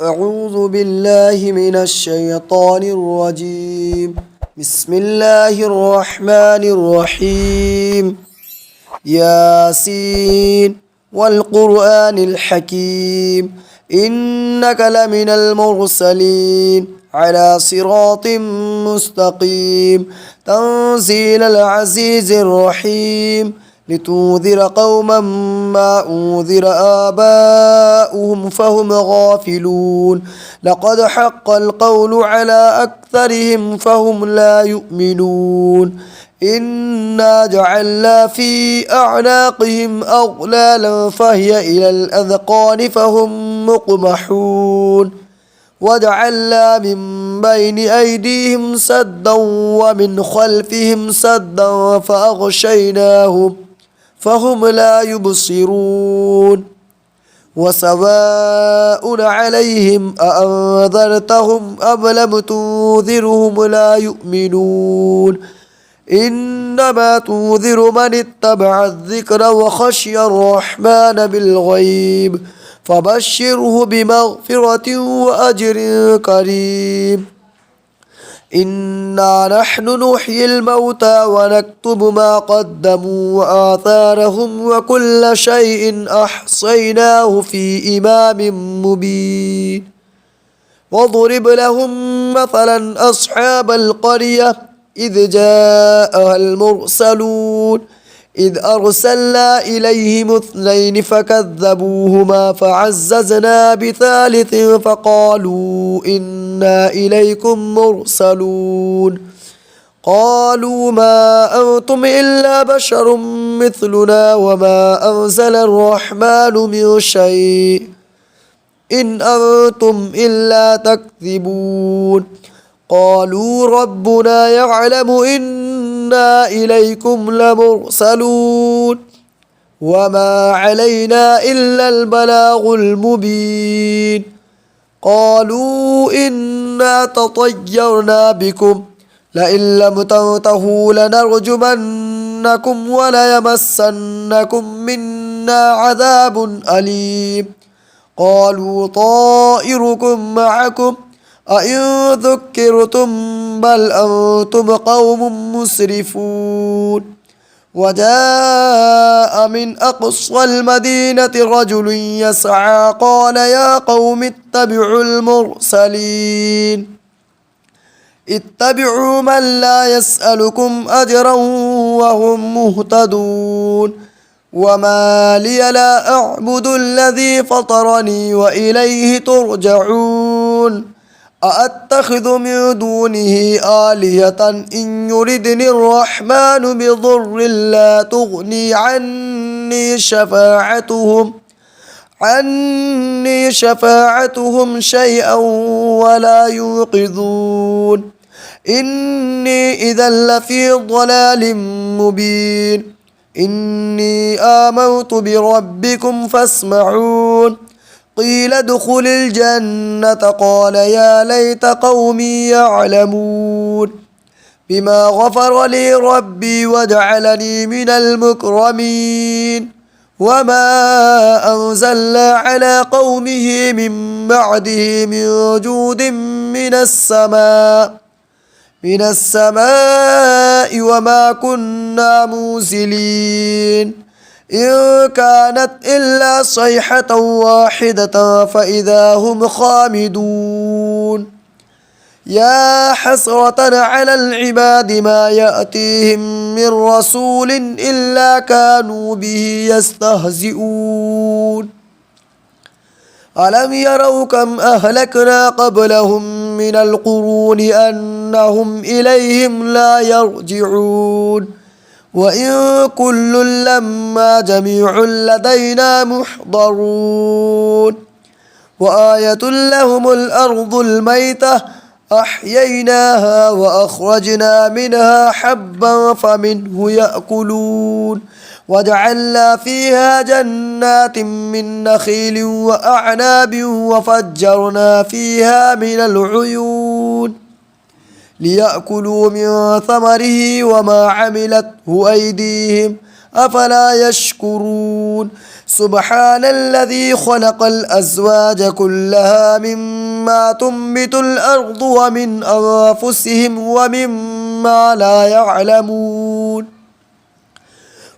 أعوذ بالله من الشيطان الرجيم. بسم الله الرحمن الرحيم. ياسين والقرآن الحكيم إنك لمن المرسلين على صراط مستقيم تنزيل العزيز الرحيم لتنذر قوما ما أنذر آباؤهم فهم غافلون لقد حق القول على أكثرهم فهم لا يؤمنون إنا جعلنا في أعناقهم أغلالا فهي إلى الأذقان فهم مقمحون وجعلنا من بين أيديهم سدا ومن خلفهم سدا فأغشيناهم فهم لا يبصرون وسواء عليهم أأنذرتهم أم لم تنذرهم لا يؤمنون إنما تنذر من اتبع الذكر وخشي الرحمن بالغيب فبشره بمغفرة وأجر كريم إنا نحن نحيي الموتى ونكتب ما قدموا وآثارهم وكل شيء أحصيناه في إمام مبين واضرب لهم مثلا أصحاب القرية إذ جاءها المرسلون إذ أرسلنا إليهم اثنين فكذبوهما فعززنا بثالث فقالوا إنا إليكم مرسلون قالوا ما أنتم إلا بشر مثلنا وما أنزل الرحمن من شيء إن أنتم إلا تكذبون قالوا ربنا يعلم إنا إليكم لمرسلون وما علينا إلا البلاغ المبين قالوا إنا تطيرنا بكم لئن لم تنتهوا لنرجمنكم وليمسنكم منا عذاب أليم قالوا طائركم معكم أئن ذكرتم بل أنتم قوم مسرفون وجاء من أقصى المدينة رجل يسعى قال يا قوم اتبعوا المرسلين اتبعوا من لا يسألكم أجرا وهم مهتدون وما لي لا أعبد الذي فطرني وإليه ترجعون أأتخذ من دونه آلهة إن يردني الرحمن بضر لا تغني عني شفاعتهم شيئا ولا ينقذون إني إذا لفي ضلال مبين إني آمنت بربكم فاسمعون قيل ادخل الجنة قال يا ليت قومي يعلمون بما غفر لي ربي وجعلني من المكرمين وما أنزلنا على قومه من بعده من جود من السماء وما كنا منزلين إن كانت إلا صيحة واحدة فإذا هم خامدون يا حسرة على العباد ما يأتيهم من رسول إلا كانوا به يستهزئون ألم يروا كم أهلكنا قبلهم من القرون أنهم إليهم لا يرجعون وإن كل لما جميع لدينا محضرون وآية لهم الأرض الميتة أحييناها وأخرجنا منها حبا فمنه يأكلون وجعلنا فيها جنات من نخيل وأعناب وفجرنا فيها من العيون ليأكلوا من ثمره وما عملته أيديهم أفلا يشكرون سبحان الذي خلق الأزواج كلها مما تنبت الأرض ومن أنفسهم ومما لا يعلمون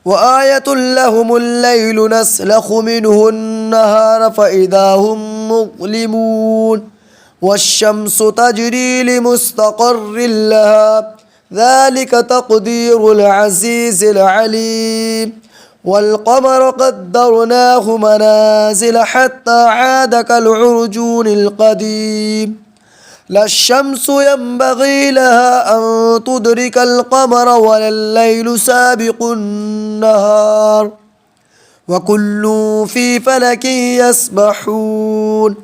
وآية لهم الليل نسلخ منه النهار فإذا هم مظلمون والشمس تجري لمستقر لها ذلك تقدير العزيز العليم والقمر قدرناه منازل حتى عاد كالعرجون القديم لا الشمس ينبغي لها أن تدرك القمر ولا الليل سابق النهار وكل في فلك يسبحون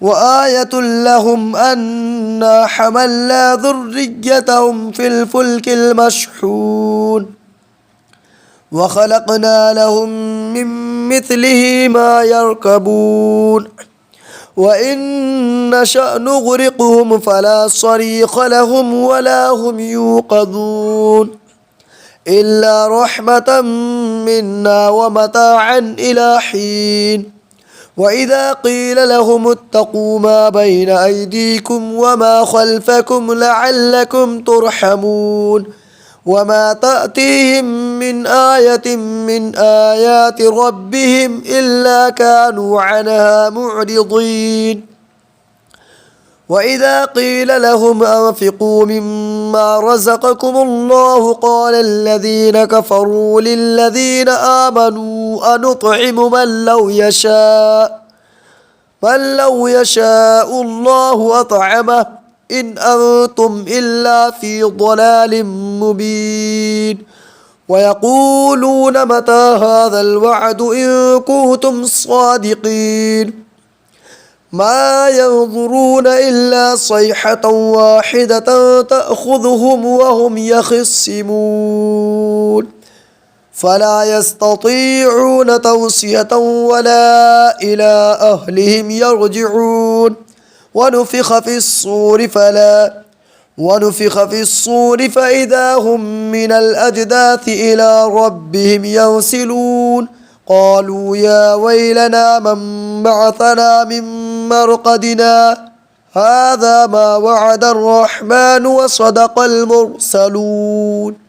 وآية لهم أنا حملنا ذريتهم في الفلك المشحون وخلقنا لهم من مثله ما يركبون وإن نشأ نغرقهم فلا صريخ لهم ولا هم يوقظون إلا رحمة منا ومتاعا إلى حين وإذا قيل لهم اتقوا ما بين أيديكم وما خلفكم لعلكم ترحمون وما تأتيهم من آية من آيات ربهم إلا كانوا عنها معرضين وإذا قيل لهم أنفقوا مما رزقكم الله قال الذين كفروا للذين آمنوا أنطعم من لو يشاء الله أطعمه إن أنتم إلا في ضلال مبين ويقولون متى هذا الوعد إن كنتم صادقين ما ينظرون إلا صيحة واحدة تأخذهم وهم يخصمون فلا يستطيعون توصية ولا إلى أهلهم يرجعون ونفخ في الصور فإذا هم من الأجداث إلى ربهم ينسلون قالوا يا ويلنا من بعثنا من مرقدنا هذا ما وعد الرحمن وصدق المرسلون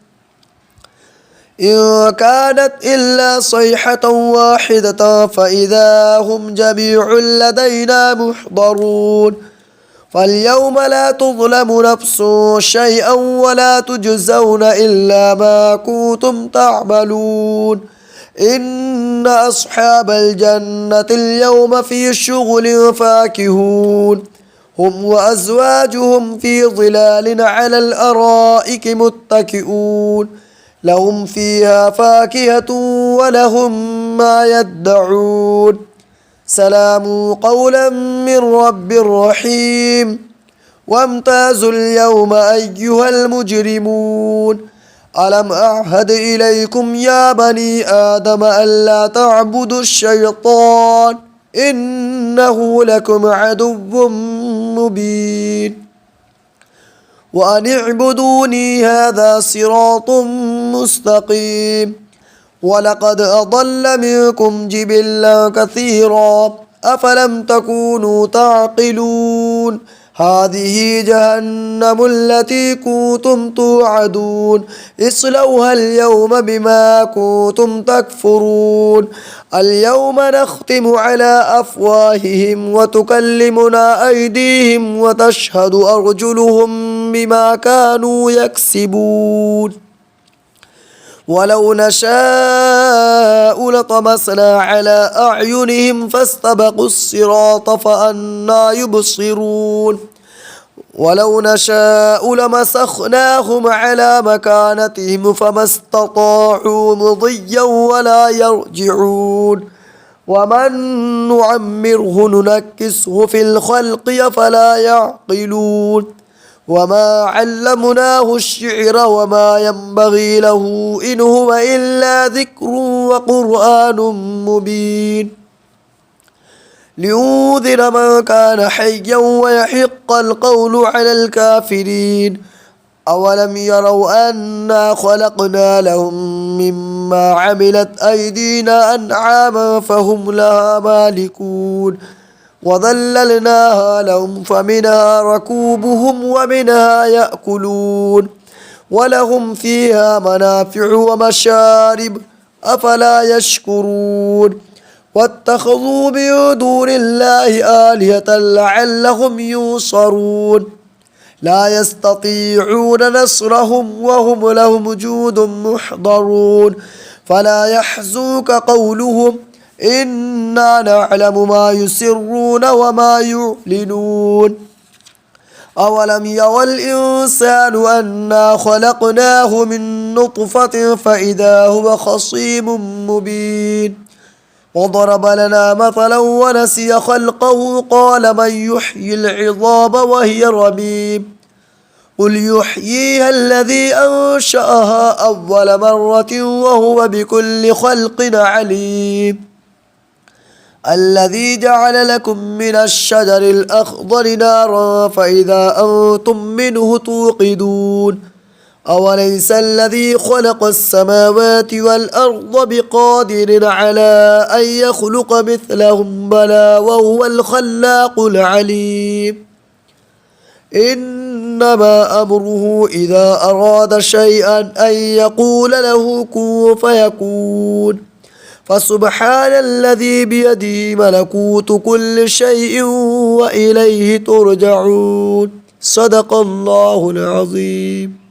إن كانت إلا صيحة واحدة فإذا هم جميع لدينا محضرون فاليوم لا تظلم نفس شيئا ولا تجزون إلا ما كنتم تعملون إن أصحاب الجنة اليوم في شغل فاكهون هم وأزواجهم في ظلال على الأرائك متكئون لهم فيها فاكهة ولهم ما يدعون سلام قولا من رب رحيم وامتازوا اليوم أيها المجرمون ألم أعهد إليكم يا بني آدم ألا تعبدوا الشيطان إنه لكم عدو مبين وأن اعبدوني هذا صراط مستقيم ولقد أضل منكم جبلا كثيرا أفلم تكونوا تعقلون هذه جهنم التي كنتم توعدون اصلوها اليوم بما كنتم تكفرون اليوم نختم على أفواههم وتكلمنا أيديهم وتشهد أرجلهم بما كانوا يكسبون ولو نشاء لطمسنا على أعينهم فاستبقوا الصراط فأنى يبصرون ولو نشاء لمسخناهم على مكانتهم فما استطاعوا مضيا ولا يرجعون ومن نعمره ننكسه في الخلق أفلا يعقلون وما علمناه الشعر وما ينبغي له إن هو إلا ذكر وقرآن مبين لينذر من كان حيا ويحق القول على الكافرين أولم يروا أنا خلقنا لهم مما عملت أيدينا أنعاما فهم لها مالكون وظللناها لهم فمنها ركوبهم ومنها يأكلون ولهم فيها منافع ومشارب أفلا يشكرون واتخذوا من دون الله آلهة لعلهم ينصرون لا يستطيعون نصرهم وهم لهم جند محضرون فلا يحزنك قولهم إنا نعلم ما يسرون وما يعلنون أولم يرى الإنسان أنا خلقناه من نطفة فإذا هو خصيم مبين وضرب لنا مثلا ونسي خلقه قال من يحيي العظام وهي رميم قل يحييها الذي أنشأها أول مرة وهو بكل خلق عليم الذي جعل لكم من الشجر الأخضر نارا فإذا أنتم منه توقدون أوليس الذي خلق السماوات والأرض بقادر على أن يخلق مثلهم بلى وهو الخلاق العليم إنما أمره إذا أراد شيئا أن يقول له كن فيكون فسبحان الذي بيده ملكوت كل شيء وإليه ترجعون صدق الله العظيم.